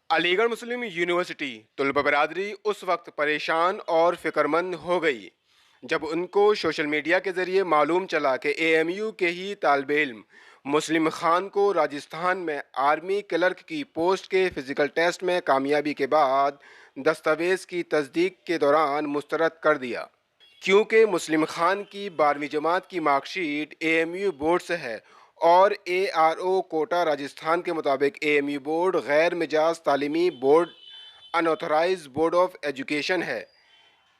अलीगढ़ मुस्लिम university तलबा बरादरी उस वक्त परेशान और फिक्रमंद हो गई जब उनको सोशल मीडिया के ज़रिए मालूम चला कि एएमयू के ही तालब इल्म मुस्लिम खान को राजस्थान में आर्मी क्लर्क की पोस्ट के फ़िज़िकल टेस्ट में कामयाबी के बाद दस्तावेज़ की तस्दीक के दौरान मुस्तरद कर दिया। क्योंकि मुस्लिम खान की 12वीं जमात की मार्कशीट एएमयू बोर्ड से है और एआरओ कोटा राजस्थान के मुताबिक एएमयू बोर्ड गैर मिजाज तालीमी board unauthorise board of education है।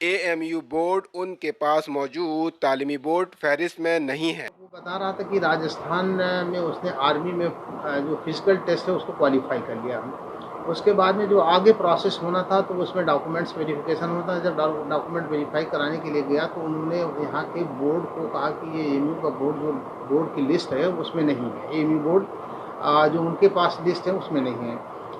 एएमयू बोर्ड उनके पास मौजूद तालीमी बोर्ड फहरिस्त में नहीं है। वो बता रहा था कि राजस्थान में उसने आर्मी में जो फिजिकल टेस्ट है उसको क्वालिफाई कर लिया। उसके बाद में जो आगे प्रोसेस होना था तो उसमें डॉक्यूमेंट्स वेरिफिकेशन होता है। जब डॉक्यूमेंट वेरीफाई कराने के लिए गया तो उन्होंने यहाँ के बोर्ड को कहा कि ये एएमयू का बोर्ड जो बोर्ड की लिस्ट है उसमें नहीं है। एएमयू बोर्ड जो उनके पास लिस्ट है उसमें नहीं है,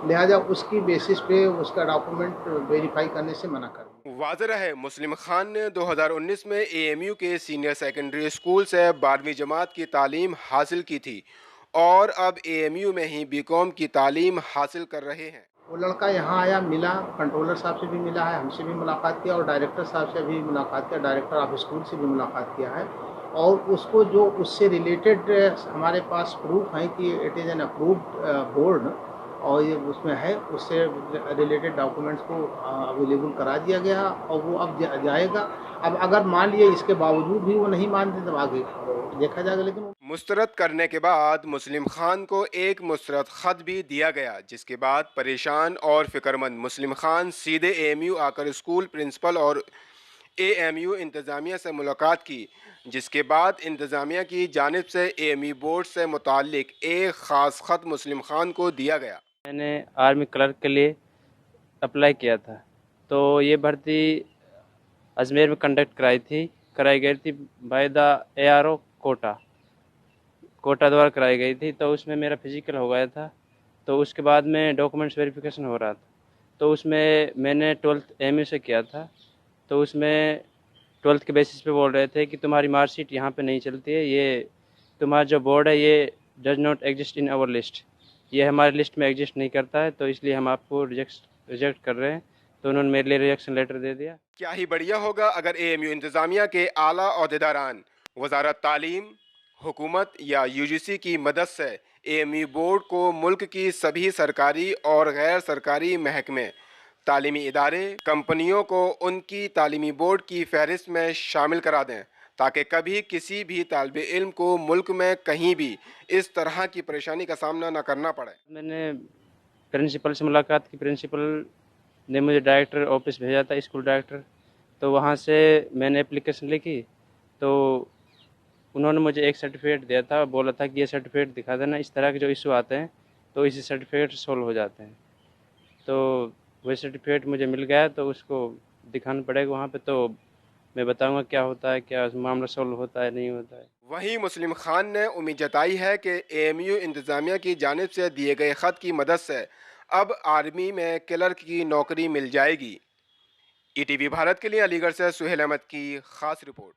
लिहाजा उसकी बेसिस पे उसका डॉक्यूमेंट वेरीफाई करने से मना कर दिया। वाज़ेह है, मुस्लिम खान ने 2019 में एएमयू के सीनियर सेकेंडरी स्कूल से 12वीं जमात की तालीम हासिल की थी और अब एएमयू में ही बीकॉम की तालीम हासिल कर रहे हैं। वो लड़का यहाँ आया, मिला, कंट्रोलर साहब से भी मिला है, हमसे भी मुलाकात किया और डायरेक्टर साहब से भी मुलाकात किया, डायरेक्टर ऑफ स्कूल से भी मुलाकात किया है और उसको जो उससे रिलेटेड हमारे पास प्रूफ है कि it is an approved board और ये उसमें है, उससे रिलेटेड डॉक्यूमेंट्स को अवेलेबल करा दिया गया और वो अब जाएगा। अब अगर मान लिए इसके बावजूद भी वो नहीं मानते तब आगे देखा जाएगा। लेकिन मुस्तरद करने के बाद मुस्लिम खान को एक मुस्तरद ख़त भी दिया गया, जिसके बाद परेशान और फिक्रमंद मुस्लिम खान सीधे एएमयू आकर स्कूल प्रिंसिपल और एएमयू इंतज़ामिया से मुलाकात की, जिसके बाद इंतज़ामिया की जानिब से एएमयू बोर्ड से मुताल्लिक एक ख़ास ख़त मुस्लिम खान को दिया गया। मैंने आर्मी क्लर्क के लिए अप्लाई किया था, तो ये भर्ती अजमेर में कराई गई थी बाय द एआरओ कोटा द्वारा कराई गई थी। तो उसमें मेरा फिजिकल हो गया था, तो उसके बाद में डॉक्यूमेंट्स वेरिफिकेशन हो रहा था, तो उसमें मैंने 12th एएमयू से किया था। तो उसमें 12th के बेसिस पे बोल रहे थे कि तुम्हारी मार्कशीट यहाँ पे नहीं चलती है, ये तुम्हारा जो बोर्ड है ये does not exist in our list, ये हमारी लिस्ट में एग्जिस्ट नहीं करता है, तो इसलिए हम आपको रिजेक्ट कर रहे हैं। तो उन्होंने मेरे लिए रिजेक्शन लेटर दे दिया। क्या ही बढ़िया होगा अगर एएमयू इंतज़ामिया के आला ओहदेदारान वज़ारत तालीम, हुकूमत या यूजीसी की मदद से एएमयू बोर्ड को मुल्क की सभी सरकारी और गैर सरकारी महकमे, तालीमी इदारे, कंपनियों को उनकी तालीमी बोर्ड की फहरिस्त में शामिल करा दें, ताकि कभी किसी भी तालिब इल्म को मुल्क में कहीं भी इस तरह की परेशानी का सामना न करना पड़े। मैंने प्रिंसिपल से मुलाकात की, प्रिंसिपल ने मुझे डायरेक्टर ऑफिस भेजा था, स्कूल डायरेक्टर। तो वहाँ से मैंने एप्लीकेशन लिखी, तो उन्होंने मुझे एक सर्टिफिकेट दिया था, बोला था कि ये सर्टिफिकेट दिखा देना, इस तरह के जो इशू आते हैं तो इसी सर्टिफिकेट सॉल्व हो जाते हैं। तो वही सर्टिफिकेट मुझे मिल गया, तो उसको दिखाना पड़ेगा वहाँ पे, तो मैं बताऊंगा क्या होता है, क्या मामला सॉल्व होता है नहीं होता है। वहीं मुस्लिम खान ने उम्मीद जताई है कि एएमयू इंतज़ामिया की जानिब से दिए गए ख़त की मदद से अब आर्मी में क्लर्क की नौकरी मिल जाएगी। ईटीवी भारत के लिए अलीगढ़ से सुहेल अहमद की खास रिपोर्ट।